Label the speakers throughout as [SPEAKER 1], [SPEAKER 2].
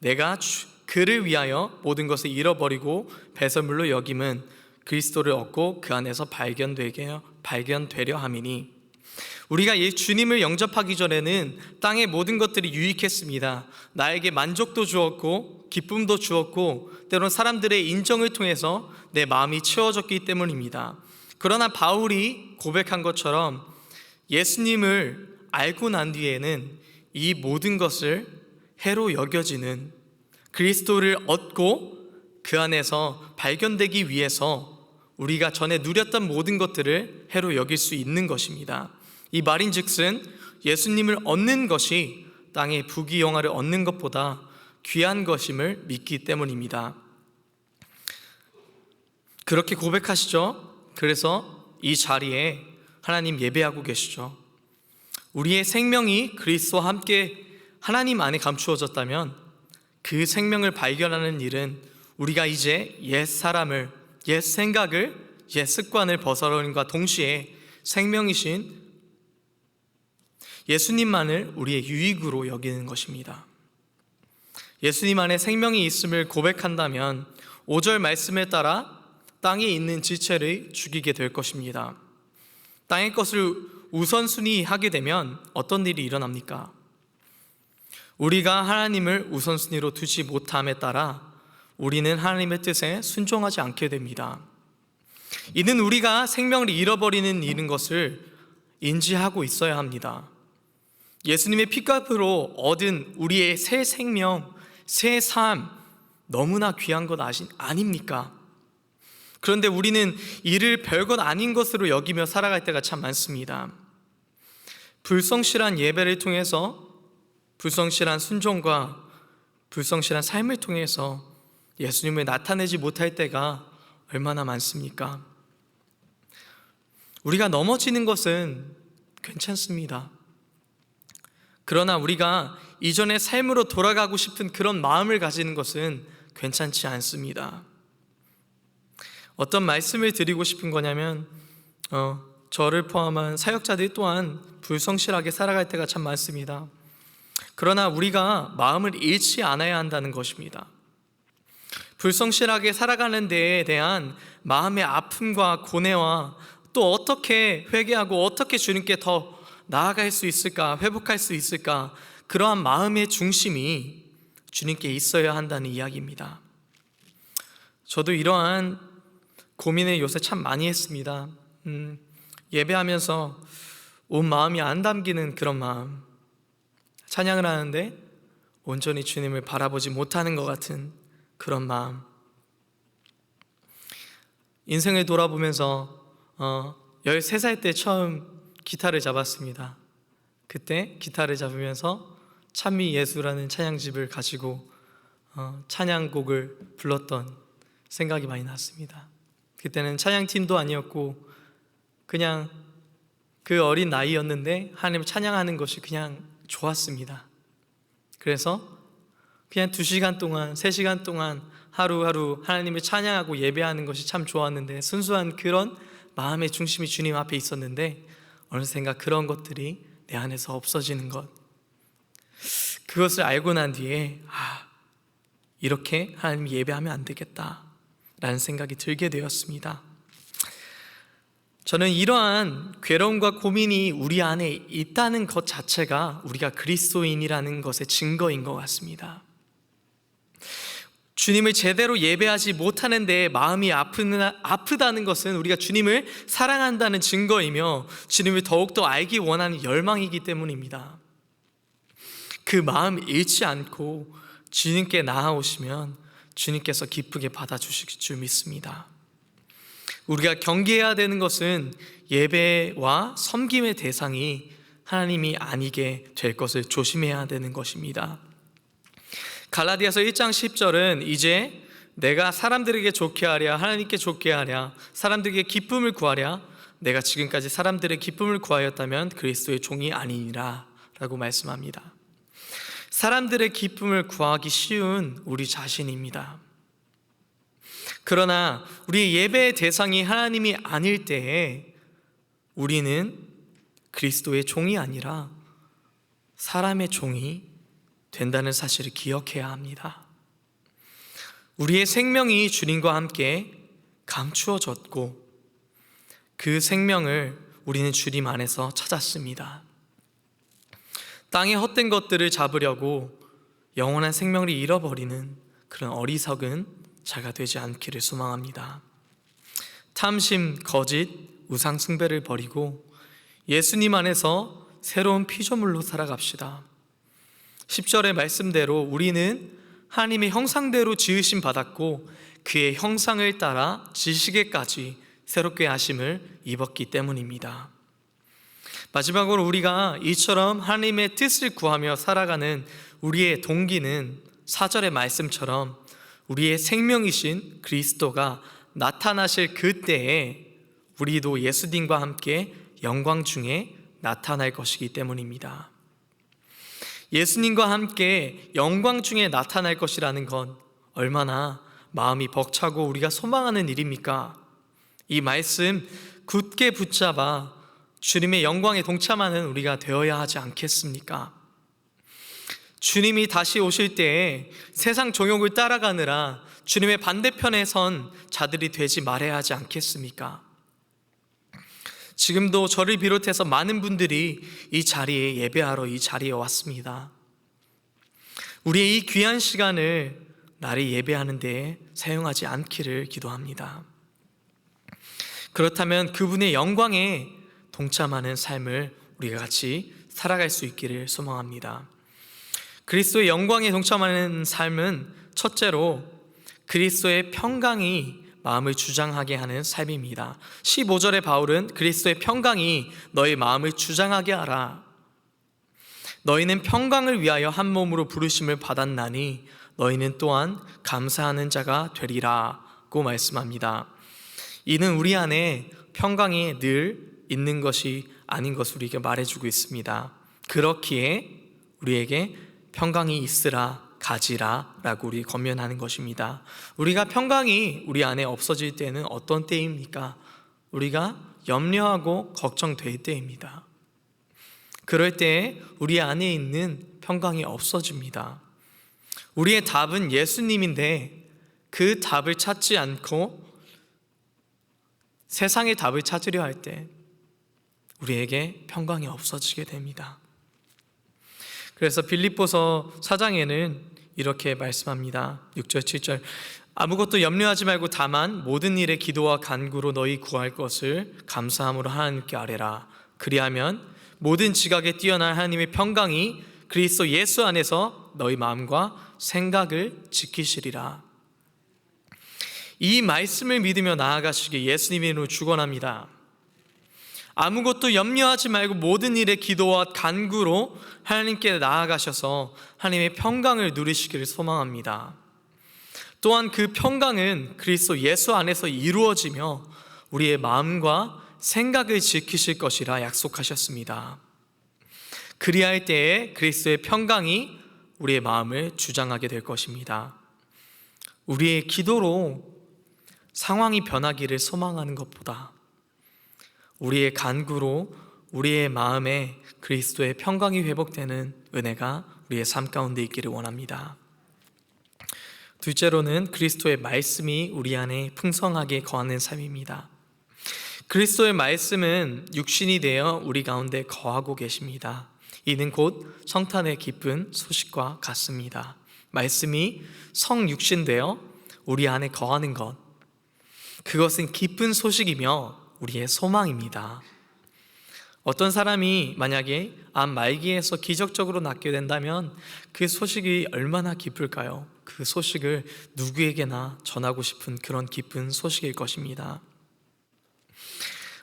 [SPEAKER 1] 내가 그를 위하여 모든 것을 잃어버리고 배설물로 여김은 그리스도를 얻고 그 안에서 발견되려 함이니. 우리가 주님을 영접하기 전에는 땅의 모든 것들이 유익했습니다. 나에게 만족도 주었고 기쁨도 주었고 때론 사람들의 인정을 통해서 내 마음이 채워졌기 때문입니다. 그러나 바울이 고백한 것처럼 예수님을 알고 난 뒤에는 이 모든 것을 해로 여겨지는, 그리스도를 얻고 그 안에서 발견되기 위해서 우리가 전에 누렸던 모든 것들을 해로 여길 수 있는 것입니다. 이 말인즉슨 예수님을 얻는 것이 땅의 부귀영화를 얻는 것보다 귀한 것임을 믿기 때문입니다. 그렇게 고백하시죠. 그래서 이 자리에 하나님 예배하고 계시죠. 우리의 생명이 그리스도와 함께 하나님 안에 감추어졌다면 그 생명을 발견하는 일은 우리가 이제 옛 사람을, 옛 생각을, 옛 습관을 벗어버림과 동시에 생명이신 예수님만을 우리의 유익으로 여기는 것입니다. 예수님 안에 생명이 있음을 고백한다면 5절 말씀에 따라 땅에 있는 지체를 죽이게 될 것입니다. 땅의 것을 우선순위 하게 되면 어떤 일이 일어납니까? 우리가 하나님을 우선순위로 두지 못함에 따라 우리는 하나님의 뜻에 순종하지 않게 됩니다. 이는 우리가 생명을 잃어버리는 일인 것을 인지하고 있어야 합니다. 예수님의 피값으로 얻은 우리의 새 생명, 새 삶, 너무나 귀한 것 아닙니까? 그런데 우리는 이를 별것 아닌 것으로 여기며 살아갈 때가 참 많습니다. 불성실한 예배를 통해서, 불성실한 순종과 불성실한 삶을 통해서 예수님을 나타내지 못할 때가 얼마나 많습니까? 우리가 넘어지는 것은 괜찮습니다. 그러나 우리가 이전의 삶으로 돌아가고 싶은 그런 마음을 가지는 것은 괜찮지 않습니다. 어떤 말씀을 드리고 싶은 거냐면 저를 포함한 사역자들 또한 불성실하게 살아갈 때가 참 많습니다. 그러나 우리가 마음을 잃지 않아야 한다는 것입니다. 불성실하게 살아가는 데에 대한 마음의 아픔과 고뇌와 또 어떻게 회개하고 어떻게 주님께 더 나아갈 수 있을까, 회복할 수 있을까, 그러한 마음의 중심이 주님께 있어야 한다는 이야기입니다. 저도 이러한 고민을 요새 참 많이 했습니다. 예배하면서 온 마음이 안 담기는 그런 마음, 찬양을 하는데 온전히 주님을 바라보지 못하는 것 같은 그런 마음. 인생을 돌아보면서 13살 때 처음 기타를 잡았습니다. 그때 기타를 잡으면서 찬미 예수라는 찬양집을 가지고 찬양곡을 불렀던 생각이 많이 났습니다. 그때는 찬양팀도 아니었고 그냥 그 어린 나이였는데 하나님을 찬양하는 것이 그냥 좋았습니다. 그래서 그냥 2시간 동안, 3시간 동안 하루하루 하나님을 찬양하고 예배하는 것이 참 좋았는데, 순수한 그런 마음의 중심이 주님 앞에 있었는데 어느샌가 그런 것들이 내 안에서 없어지는 것, 그것을 알고 난 뒤에 이렇게 하나님 예배하면 안 되겠다라는 생각이 들게 되었습니다. 저는 이러한 괴로움과 고민이 우리 안에 있다는 것 자체가 우리가 그리스도인이라는 것의 증거인 것 같습니다. 주님을 제대로 예배하지 못하는 데 마음이 아프다는 것은 우리가 주님을 사랑한다는 증거이며 주님을 더욱더 알기 원하는 열망이기 때문입니다. 그 마음 잃지 않고 주님께 나아오시면 주님께서 기쁘게 받아주실 줄 믿습니다. 우리가 경계해야 되는 것은 예배와 섬김의 대상이 하나님이 아니게 될 것을 조심해야 되는 것입니다. 갈라디아서 1장 10절은 이제 내가 사람들에게 좋게 하랴, 하나님께 좋게 하랴, 사람들에게 기쁨을 구하랴, 내가 지금까지 사람들의 기쁨을 구하였다면 그리스도의 종이 아니니라 라고 말씀합니다. 사람들의 기쁨을 구하기 쉬운 우리 자신입니다. 그러나 우리 예배의 대상이 하나님이 아닐 때에 우리는 그리스도의 종이 아니라 사람의 종이 된다는 사실을 기억해야 합니다. 우리의 생명이 주님과 함께 감추어졌고 그 생명을 우리는 주님 안에서 찾았습니다. 땅의 헛된 것들을 잡으려고 영원한 생명을 잃어버리는 그런 어리석은 자가 되지 않기를 소망합니다. 탐심, 거짓, 우상 숭배를 버리고 예수님 안에서 새로운 피조물로 살아갑시다. 10절의 말씀대로 우리는 하나님의 형상대로 지으심 받았고 그의 형상을 따라 지식에까지 새롭게 하심을 입었기 때문입니다. 마지막으로 우리가 이처럼 하나님의 뜻을 구하며 살아가는 우리의 동기는 4절의 말씀처럼 우리의 생명이신 그리스도가 나타나실 그때에 우리도 예수님과 함께 영광 중에 나타날 것이기 때문입니다. 예수님과 함께 영광 중에 나타날 것이라는 건 얼마나 마음이 벅차고 우리가 소망하는 일입니까? 이 말씀 굳게 붙잡아 주님의 영광에 동참하는 우리가 되어야 하지 않겠습니까? 주님이 다시 오실 때에 세상 종욕을 따라가느라 주님의 반대편에 선 자들이 되지 말아야 하지 않겠습니까? 지금도 저를 비롯해서 많은 분들이 이 자리에 예배하러 이 자리에 왔습니다. 우리의 이 귀한 시간을 나를 예배하는 데에 사용하지 않기를 기도합니다. 그렇다면 그분의 영광에 동참하는 삶을 우리가 같이 살아갈 수 있기를 소망합니다. 그리스도의 영광에 동참하는 삶은 첫째로 그리스도의 평강이 마음을 주장하게 하는 삶입니다. 15절의 바울은 그리스도의 평강이 너희 마음을 주장하게 하라. 너희는 평강을 위하여 한 몸으로 부르심을 받았나니 너희는 또한 감사하는 자가 되리라고 말씀합니다. 이는 우리 안에 평강이 늘 있는 것이 아닌 것을 우리에게 말해주고 있습니다. 그렇기에 우리에게 평강이 있으라 가지라 라고 우리 권면하는 것입니다. 우리가 평강이 우리 안에 없어질 때는 어떤 때입니까? 우리가 염려하고 걱정될 때입니다. 그럴 때 우리 안에 있는 평강이 없어집니다. 우리의 답은 예수님인데 그 답을 찾지 않고 세상의 답을 찾으려 할 때 우리에게 평강이 없어지게 됩니다. 그래서 빌립보서 4장에는 이렇게 말씀합니다. 6절 7절 아무것도 염려하지 말고 다만 모든 일에 기도와 간구로 너희 구할 것을 감사함으로 하나님께 아뢰라. 그리하면 모든 지각에 뛰어난 하나님의 평강이 그리스도 예수 안에서 너희 마음과 생각을 지키시리라. 이 말씀을 믿으며 나아가시기 예수님의 이름으로 축원합니다. 아무것도 염려하지 말고 모든 일에 기도와 간구로 하나님께 나아가셔서 하나님의 평강을 누리시기를 소망합니다. 또한 그 평강은 그리스도 예수 안에서 이루어지며 우리의 마음과 생각을 지키실 것이라 약속하셨습니다. 그리할 때에 그리스도의 평강이 우리의 마음을 주장하게 될 것입니다. 우리의 기도로 상황이 변하기를 소망하는 것보다 우리의 간구로 우리의 마음에 그리스도의 평강이 회복되는 은혜가 우리의 삶 가운데 있기를 원합니다. 둘째로는 그리스도의 말씀이 우리 안에 풍성하게 거하는 삶입니다. 그리스도의 말씀은 육신이 되어 우리 가운데 거하고 계십니다. 이는 곧 성탄의 기쁜 소식과 같습니다. 말씀이 성육신되어 우리 안에 거하는 것, 그것은 기쁜 소식이며 우리의 소망입니다. 어떤 사람이 만약에 암 말기에서 기적적으로 낫게 된다면 그 소식이 얼마나 기쁠까요? 그 소식을 누구에게나 전하고 싶은 그런 기쁜 소식일 것입니다.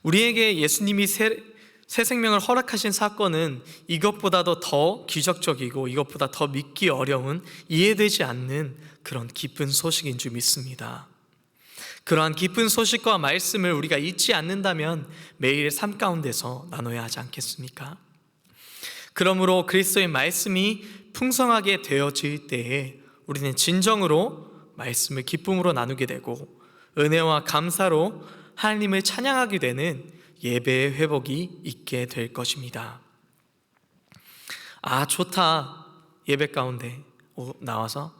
[SPEAKER 1] 우리에게 예수님이 새 생명을 허락하신 사건은 이것보다도 더 기적적이고 이것보다 더 믿기 어려운, 이해되지 않는 그런 기쁜 소식인 줄 믿습니다. 그러한 기쁜 소식과 말씀을 우리가 잊지 않는다면 매일의 삶 가운데서 나눠야 하지 않겠습니까? 그러므로 그리스도의 말씀이 풍성하게 되어질 때에 우리는 진정으로 말씀을 기쁨으로 나누게 되고 은혜와 감사로 하나님을 찬양하게 되는 예배의 회복이 있게 될 것입니다. 아, 좋다. 예배 가운데 나와서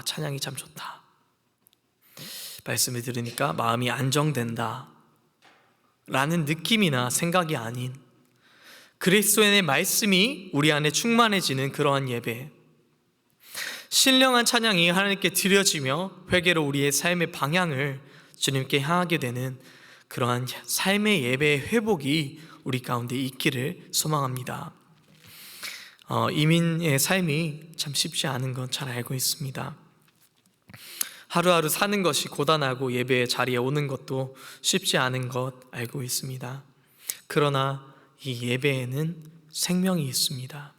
[SPEAKER 1] 찬양이 참 좋다, 말씀을 들으니까 마음이 안정된다 라는 느낌이나 생각이 아닌 그리스도의 말씀이 우리 안에 충만해지는 그러한 예배, 신령한 찬양이 하나님께 드려지며 회개로 우리의 삶의 방향을 주님께 향하게 되는 그러한 삶의 예배의 회복이 우리 가운데 있기를 소망합니다. 이민의 삶이 참 쉽지 않은 건 잘 알고 있습니다. 하루하루 사는 것이 고단하고 예배의 자리에 오는 것도 쉽지 않은 것 알고 있습니다. 그러나 이 예배에는 생명이 있습니다.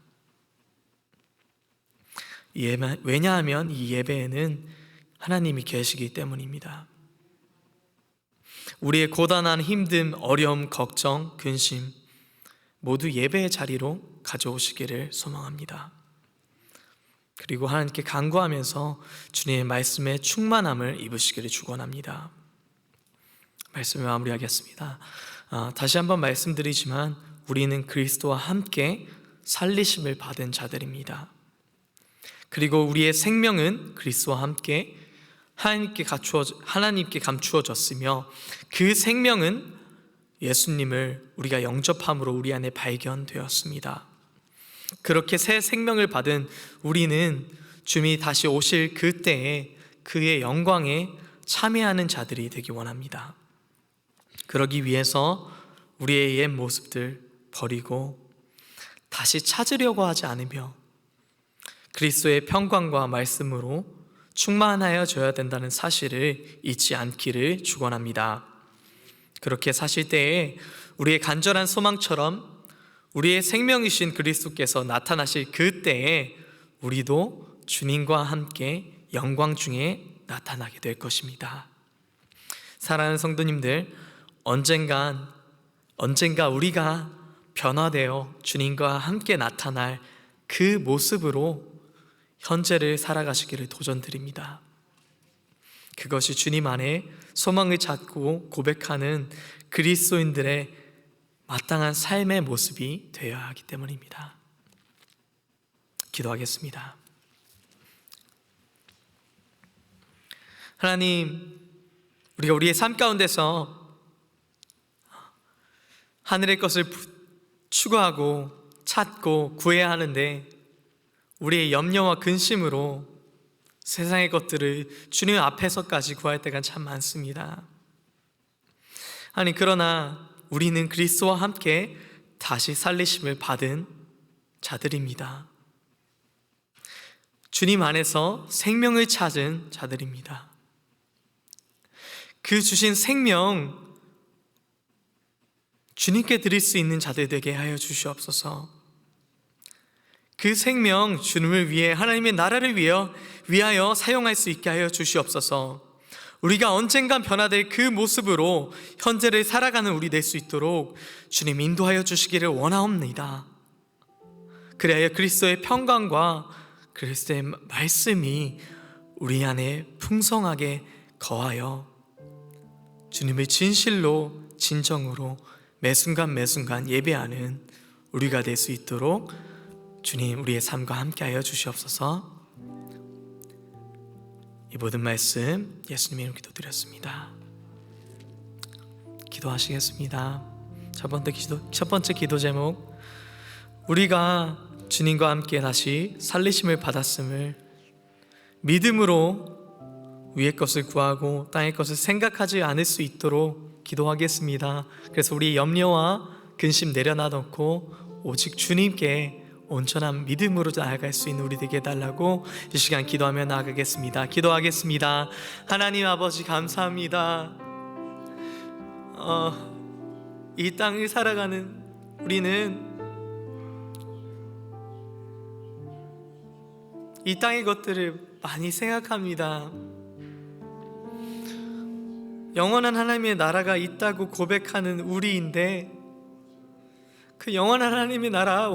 [SPEAKER 1] 왜냐하면 이 예배에는 하나님이 계시기 때문입니다. 우리의 고단한 힘듦, 어려움, 걱정, 근심 모두 예배의 자리로 가져오시기를 소망합니다. 그리고 하나님께 간구하면서 주님의 말씀의 충만함을 입으시기를 축원합니다. 말씀을 마무리하겠습니다. 다시 한번 말씀드리지만 우리는 그리스도와 함께 살리심을 받은 자들입니다. 그리고 우리의 생명은 그리스도와 함께 하나님께 감추어졌으며 그 생명은 예수님을 우리가 영접함으로 우리 안에 발견되었습니다. 그렇게 새 생명을 받은 우리는 주님이 다시 오실 그때에 그의 영광에 참여하는 자들이 되기 원합니다. 그러기 위해서 우리의 옛 모습들 버리고 다시 찾으려고 하지 않으며 그리스도의 평강과 말씀으로 충만하여 져야 된다는 사실을 잊지 않기를 축원합니다. 그렇게 사실 때에 우리의 간절한 소망처럼 우리의 생명이신 그리스도께서 나타나실 그때에 우리도 주님과 함께 영광 중에 나타나게 될 것입니다. 사랑하는 성도님들, 언젠가 우리가 변화되어 주님과 함께 나타날 그 모습으로 현재를 살아가시기를 도전드립니다. 그것이 주님 안에 소망을 찾고 고백하는 그리스도인들의 마땅한 삶의 모습이 되어야 하기 때문입니다. 기도하겠습니다. 하나님, 우리가 우리의 삶 가운데서 하늘의 것을 추구하고 찾고 구해야 하는데 우리의 염려와 근심으로 세상의 것들을 주님 앞에서까지 구할 때가 참 많습니다. 아니, 그러나 우리는 그리스도와 함께 다시 살리심을 받은 자들입니다. 주님 안에서 생명을 찾은 자들입니다. 그 주신 생명 주님께 드릴 수 있는 자들 되게 하여 주시옵소서. 그 생명 주님을 위해, 하나님의 나라를 위하여 사용할 수 있게 하여 주시옵소서. 우리가 언젠간 변화될 그 모습으로 현재를 살아가는 우리 될 수 있도록 주님 인도하여 주시기를 원하옵니다. 그래야 그리스도의 평강과 그리스도의 말씀이 우리 안에 풍성하게 거하여 주님을 진실로 진정으로 매순간 예배하는 우리가 될 수 있도록 주님 우리의 삶과 함께하여 주시옵소서. 이 모든 말씀 예수님의 이름으로 기도드렸습니다. 기도하시겠습니다. 첫 번째 기도 제목, 우리가 주님과 함께 다시 살리심을 받았음을 믿음으로 위의 것을 구하고 땅의 것을 생각하지 않을 수 있도록 기도하겠습니다. 그래서 우리 염려와 근심 내려놔놓고 오직 주님께 온전한 믿음으로 나아갈 수 있는 우리 되게 해달라고 이 시간 기도하며 나아가겠습니다. 기도하겠습니다. 하나님 아버지, 감사합니다. 이 땅을 살아가는 우리는 이 땅의 것들을 많이 생각합니다. 영원한 하나님의 나라가 있다고 고백하는 우리인데 그 영원한 하나님의 나라